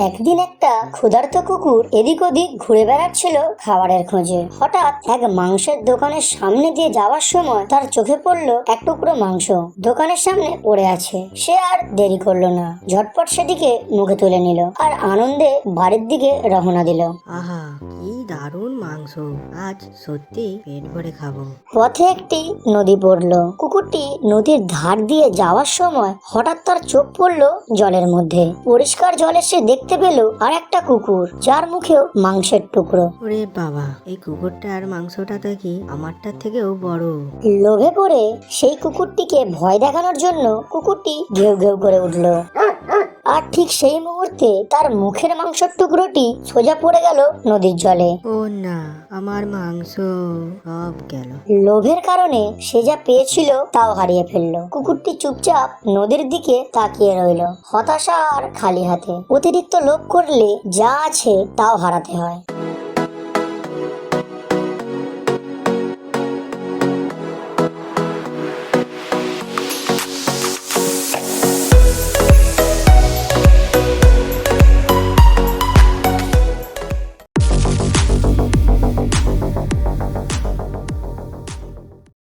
একদিন একটা ক্ষুধার্ত কুকুর এদিক ওদিক ঘুরে বেড়াচ্ছিল খাবারের খোঁজে। হঠাৎ এক মাংসের দোকানের সামনে দিয়ে যাওয়ার সময় তার চোখে পড়লো এক টুকরো মাংস দোকানের সামনে পড়ে আছে। সে আর দেরি করলো না, ঝটপট সেটিকে মুখে তুলে নিল আর আনন্দে বাড়ির দিকে রওনা দিল। আহা, কি দারুণ মাংস, আজ সত্যি পেট ভরে খাবো। পথে একটি নদী পড়লো। কুকুরটি নদীর ধার দিয়ে যাওয়ার সময় হঠাৎ তার চোখ পড়লো জলের মধ্যে। পরিষ্কার জলে সে দেখতে পেল আর একটা কুকুর, যার মুখেও মাংসের টুকরো। ওরে বাবা, এই কুকুরটার মাংসটা দেখি আমারটার থেকেও বড়। লোভে পড়ে সেই কুকুরটিকে ভয় দেখানোর জন্য কুকুরটি ঘেউ ঘেউ করে উঠলো। আর ঠিক সেই মুহূর্তে তার মুখের মাংসের টুকরোটি সোজা পড়ে গেল নদীর জলে। ও না, আমার মাংস সব গেল। লোভের কারণে সে যা পেয়েছিল তাও হারিয়ে ফেললো। কুকুরটি চুপচাপ নদীর দিকে তাকিয়ে রইল, হতাশা আর খালি হাতে। অতিরিক্ত লোভ করলে যা আছে তাও হারাতে হয়।